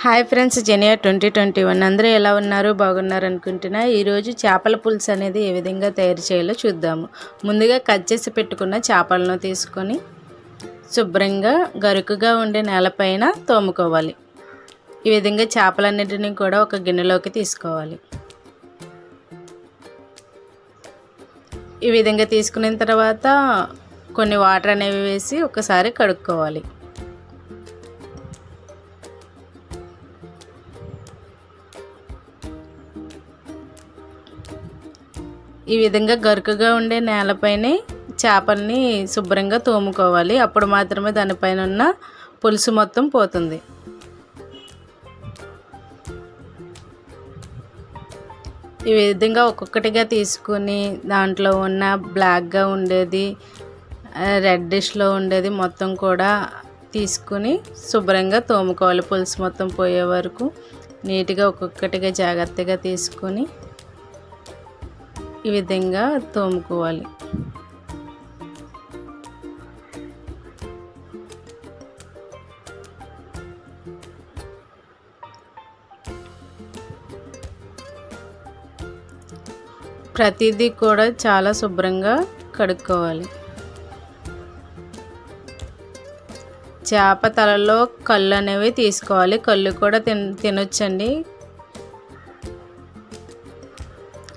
Hi friends, Xenia 2021 అందరూ ఎలా ఉన్నారు? బాగున్నారు అనుకుంటున్నా. ఈరోజు చేపల పులుసు అనేది ఏ విధంగా తయారు చేయాలో చూద్దాము. ముందుగా కట్ చేసి పెట్టుకున్న చేపలను తీసుకొని శుభ్రంగా గరుకుగా ఉండే నేలపైన తోముకోవాలి. ఈ విధంగా చేపలన్నిటిని కూడా ఒక గిన్నెలోకి తీసుకోవాలి. ఈ విధంగా తీసుకున్న తర్వాత కొన్ని వాటర్ అనేవి వేసి ఒకసారి కడుక్కోవాలి. ఈ విధంగా గరుకుగా ఉండే నేలపైనే చేపల్ని శుభ్రంగా తోముకోవాలి. అప్పుడు మాత్రమే దానిపైన ఉన్న పులుసు మొత్తం పోతుంది. ఈ విధంగా ఒక్కొక్కటిగా తీసుకుని దాంట్లో ఉన్న బ్లాక్గా ఉండేది, రెడ్డిష్లో ఉండేది మొత్తం కూడా తీసుకుని శుభ్రంగా తోముకోవాలి. పులుసు మొత్తం పోయే వరకు నీట్గా ఒక్కొక్కటిగా జాగ్రత్తగా తీసుకొని ఈ విధంగా తోముకోవాలి. ప్రతిదీ కూడా చాలా శుభ్రంగా కడుక్కోవాలి. చేప తలలో కళ్ళు అనేవి తీసుకోవాలి. కళ్ళు కూడా తినొచ్చండి,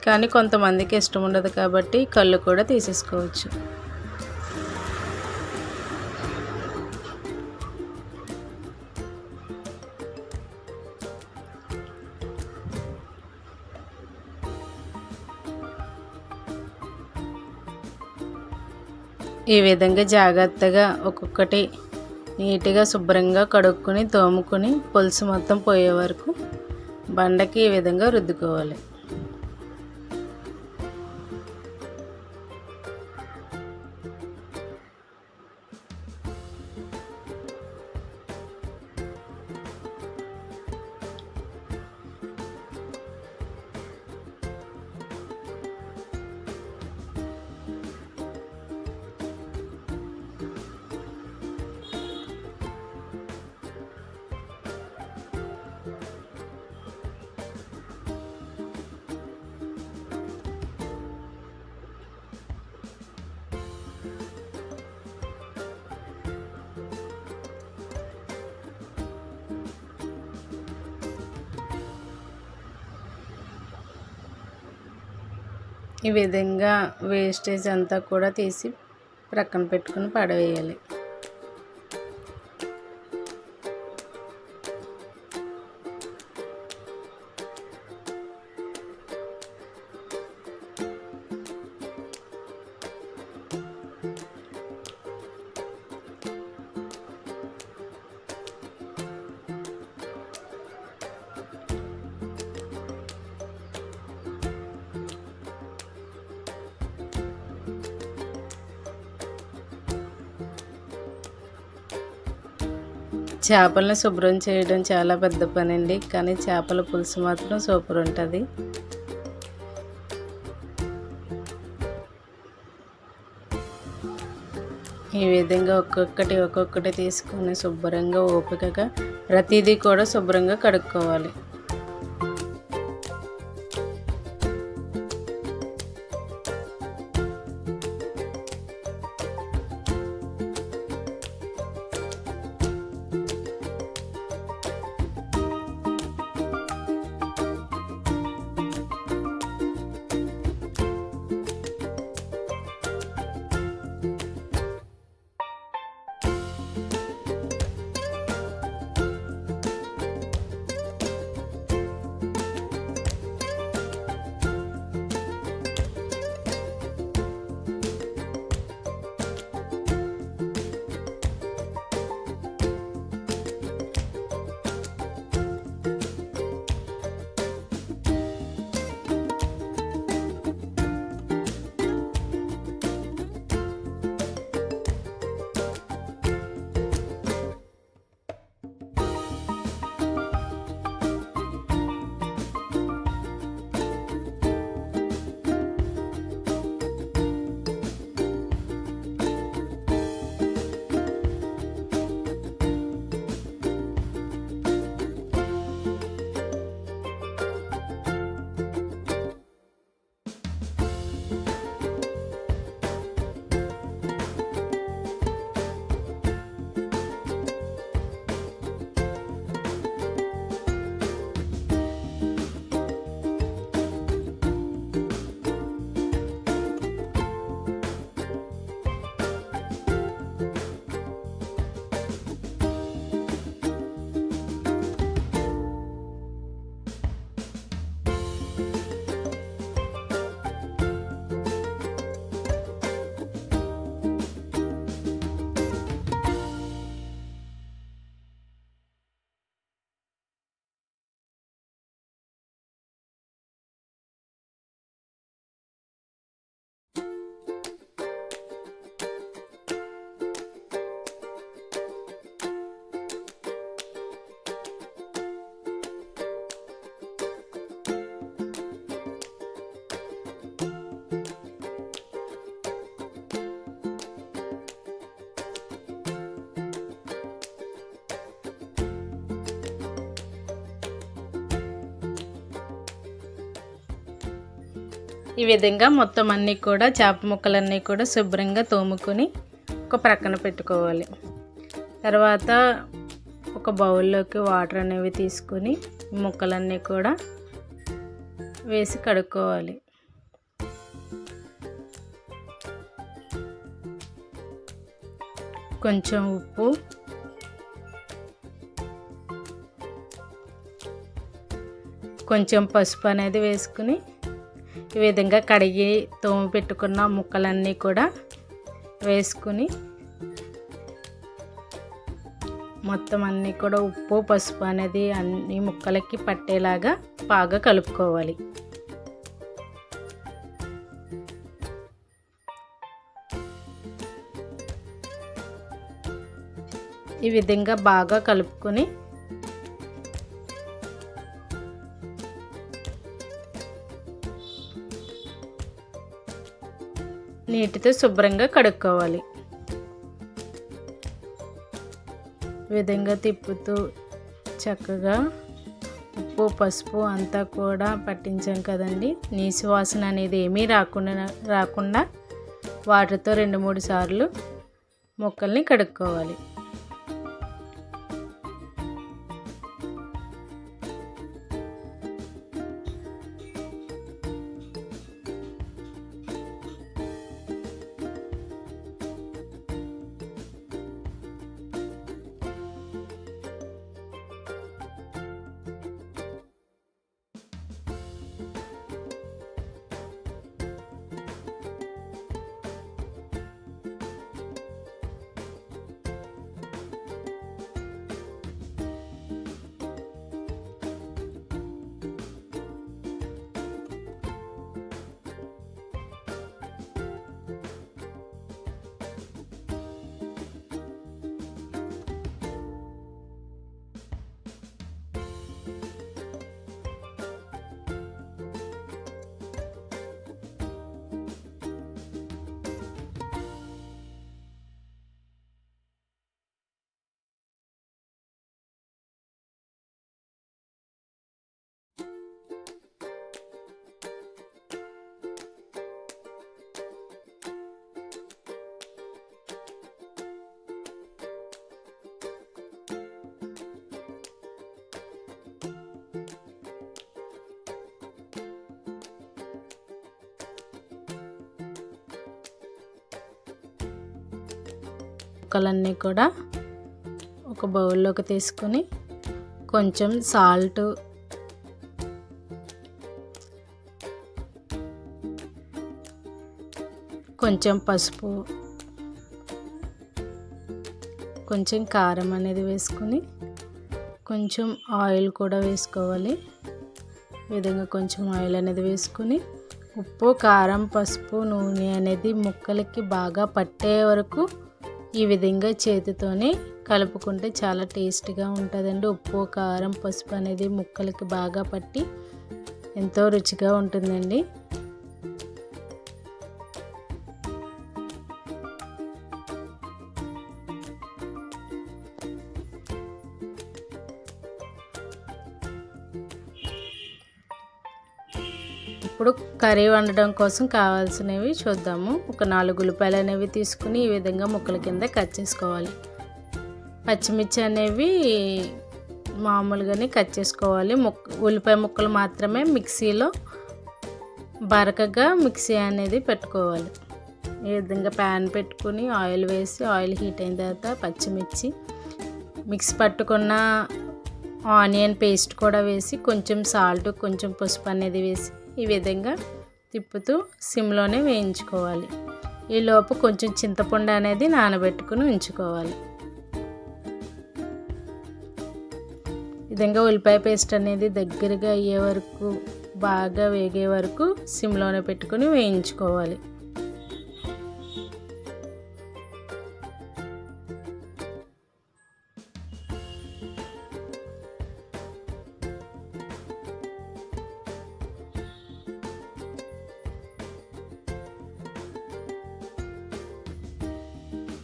కానీ కొంతమందికి ఇష్టం ఉండదు కాబట్టి కళ్ళు కూడా తీసేసుకోవచ్చు. ఈ విధంగా జాగ్రత్తగా ఒక్కొక్కటి నీట్గా శుభ్రంగా కడుక్కొని తోముకొని పులుసు మొత్తం పోయే వరకు బండకి ఈ విధంగా రుద్దుకోవాలి. ఈ విధంగా వేస్టేజ్ అంతా కూడా తీసి ప్రక్కన పెట్టుకుని పడవేయాలి. చేపలను శుభ్రం చేయడం చాలా పెద్ద పని అండి, కానీ చేపల పులుసు మాత్రం సూపర్ ఉంటుంది. ఈ విధంగా ఒక్కొక్కటి తీసుకొని శుభ్రంగా ఓపికగా ప్రతిదీ కూడా శుభ్రంగా కడుక్కోవాలి. ఈ విధంగా మొత్తం అన్నీ కూడా చేప ముక్కలన్నీ కూడా శుభ్రంగా తోముకొని ఒక ప్రక్కన పెట్టుకోవాలి. తర్వాత ఒక బౌల్లోకి వాటర్ అనేవి తీసుకొని ముక్కలన్నీ కూడా వేసి కడుక్కోవాలి. కొంచెం ఉప్పు, కొంచెం పసుపు అనేది వేసుకుని ఈ విధంగా కడిగి తోమి పెట్టుకున్న ముక్కలన్నీ కూడా వేసుకుని మొత్తం అన్నీ కూడా ఉప్పు పసుపు అనేది అన్ని ముక్కలకి పట్టేలాగా బాగా కలుపుకోవాలి. ఈ విధంగా బాగా కలుపుకొని నీటితో శుభ్రంగా కడుక్కోవాలి. ఈ విధంగా తిప్పుతూ చక్కగా ఉప్పు పసుపు అంతా కూడా పట్టించాం కదండి. నీసు వాసన అనేది ఏమీ రాకుండా వాటర్తో 2-3 సార్లు ముక్కల్ని కడుక్కోవాలి. ముక్కలన్నీ కూడా ఒక బౌల్లోకి తీసుకొని కొంచెం సాల్ట్, కొంచెం పసుపు, కొంచెం కారం అనేది వేసుకొని కొంచెం ఆయిల్ కూడా వేసుకోవాలి. ఈ విధంగా కొంచెం ఆయిల్ అనేది వేసుకొని ఉప్పు కారం పసుపు నూనె అనేది ముక్కలకి బాగా పట్టే వరకు ఈ విధంగా చేతితోనే కలుపుకుంటే చాలా టేస్ట్గా ఉంటుందండి. ఉప్పు కారం పసుపు అనేది ముక్కలకి బాగా పట్టి ఎంతో రుచిగా ఉంటుందండి. ఇప్పుడు కర్రీ వండడం కోసం కావాల్సినవి చూద్దాము. ఒక 4 ఉల్లిపాయలు అనేవి తీసుకుని ఈ విధంగా ముక్కల కింద కట్ చేసుకోవాలి. పచ్చిమిర్చి అనేవి మామూలుగానే కట్ చేసుకోవాలి. ఉల్లిపాయ ముక్కలు మాత్రమే మిక్సీలో బరకగా మిక్సీ అనేది పెట్టుకోవాలి. ఈ విధంగా ప్యాన్ పెట్టుకుని ఆయిల్ వేసి ఆయిల్ హీట్ అయిన తర్వాత పచ్చిమిర్చి మిక్సీ పట్టుకున్న ఆనియన్ పేస్ట్ కూడా వేసి కొంచెం సాల్ట్ కొంచెం పసుపు అనేది వేసి ఈ విధంగా తిప్పుతూ సిమ్లోనే వేయించుకోవాలి. ఈలోపు కొంచెం చింతపండు అనేది నానబెట్టుకుని ఉంచుకోవాలి. ఈ విధంగా ఉల్లిపాయ పేస్ట్ అనేది దగ్గరగా అయ్యే వరకు బాగా వేగే వరకు సిమ్లోనే పెట్టుకుని వేయించుకోవాలి.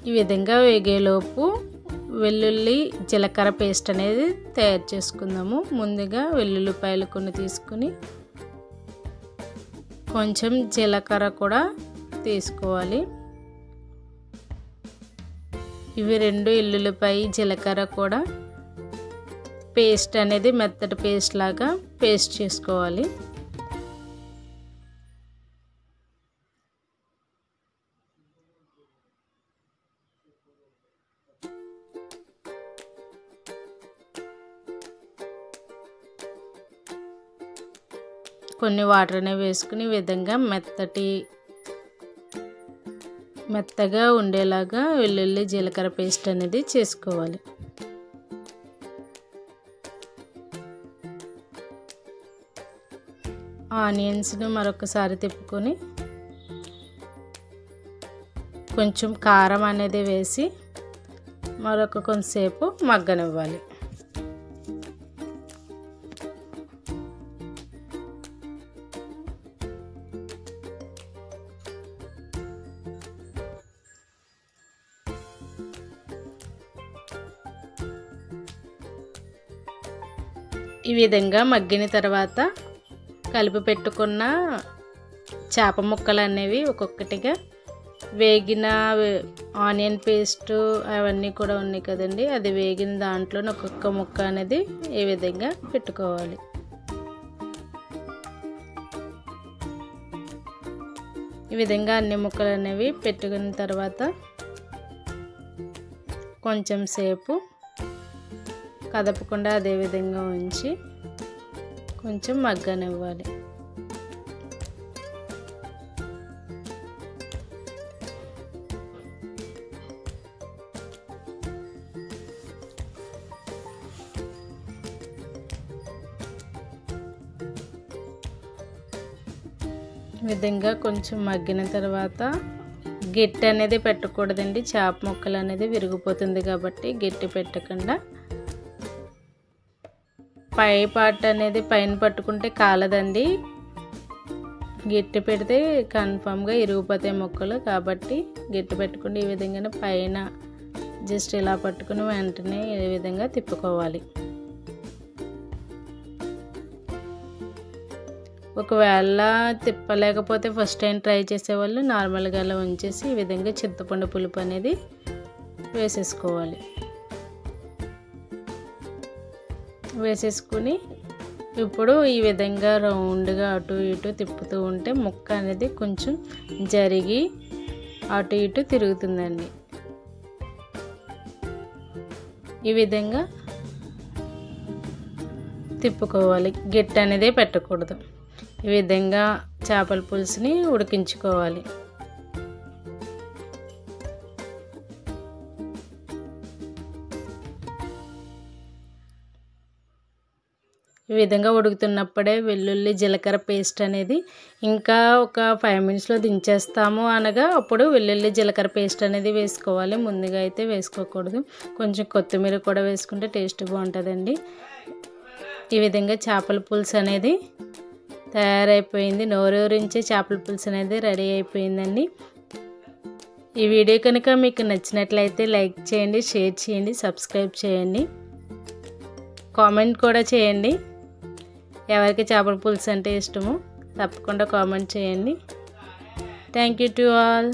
ఈ విధంగా వేగేలోపు వెల్లుల్లి జీలకర్ర పేస్ట్ అనేది తయారు చేసుకుందాము. ముందుగా వెల్లుల్లిపాయలు కొన్ని తీసుకుని కొంచెం జీలకర్ర కూడా తీసుకోవాలి. ఇవి 2 ఎల్లుల్లిపాయ జీలకర్ర కూడా పేస్ట్ అనేది మెత్తటి పేస్ట్ లాగా పేస్ట్ చేసుకోవాలి. కొన్ని వాటర్ అనేవి వేసుకుని ఈ విధంగా మెత్తగా ఉండేలాగా వెల్లుల్లి జీలకర్ర పేస్ట్ అనేది చేసుకోవాలి. ఆనియన్స్ని మరొకసారి తిప్పుకొని కొంచెం కారం అనేది వేసి కొంతసేపు మగ్గనివ్వాలి. ఈ విధంగా మగ్గిన తర్వాత కలిపి పెట్టుకున్న చేప ముక్కలు అనేవి ఒక్కొక్కటిగా వేగిన ఆనియన్ పేస్ట్ అవన్నీ కూడా ఉన్నాయి కదండి, అది వేగిన దాంట్లో ఒక్కొక్క ముక్క అనేది ఈ విధంగా పెట్టుకోవాలి. ఈ విధంగా అన్ని ముక్కలు అనేవి పెట్టుకున్న తర్వాత కొంచెం సేపు కదపకుండా అదే విధంగా ఉంచి కొంచెం మగ్గనివ్వాలి. ఈ విధంగా కొంచెం మగ్గిన తర్వాత గట్టి అనేది పెట్టకూడదండి, చేప ముక్కలు అనేది విరిగిపోతుంది కాబట్టి గట్టి పెట్టకుండా పై పార్ట్ అనేది పైన పట్టుకుంటే కాలదండి, గట్టి పెడితే కన్ఫామ్గా ఇరిగిపోతాయి ముక్కలు. కాబట్టి గట్టి పెట్టుకుంటే ఈ విధంగానే పైన జస్ట్ ఇలా పట్టుకుని వెంటనే ఈ విధంగా తిప్పుకోవాలి. ఒకవేళ తిప్పలేకపోతే ఫస్ట్ టైం ట్రై చేసేవాళ్ళు నార్మల్గా అలా ఉంచేసి ఈ విధంగా చింతపండు పులుపు అనేది వేసేసుకోవాలి. వేసేసుకుని ఇప్పుడు ఈ విధంగా రౌండ్గా అటు ఇటు తిప్పుతూ ఉంటే ముక్క అనేది కొంచెం జరిగి అటు ఇటు తిరుగుతుందండి. ఈ విధంగా తిప్పుకోవాలి, గట్టి అనేది పెట్టకూడదు. ఈ విధంగా చేపల పులుసుని ఉడికించుకోవాలి. ఈ విధంగా ఉడుకుతున్నప్పుడే వెల్లుల్లి జీలకర్ర పేస్ట్ అనేది ఇంకా ఒక 5 మినిట్స్లో దించేస్తాము అనగా అప్పుడు వెల్లుల్లి జీలకర్ర పేస్ట్ అనేది వేసుకోవాలి. ముందుగా అయితే వేసుకోకూడదు. కొంచెం కొత్తిమీర కూడా వేసుకుంటే టేస్ట్ బాగుంటుందండి. ఈ విధంగా చేపల పులుసు అనేది తయారైపోయింది. నోరూరించే చేపల పులుసు అనేది రెడీ అయిపోయిందండి. ఈ వీడియో కనుక మీకు నచ్చినట్లయితే లైక్ చేయండి, షేర్ చేయండి, సబ్స్క్రైబ్ చేయండి, కామెంట్ కూడా చేయండి. ఎవరికి చేపల పులుసు అంటే ఇష్టమో తప్పకుండా కామెంట్ చేయండి. Thank you to all.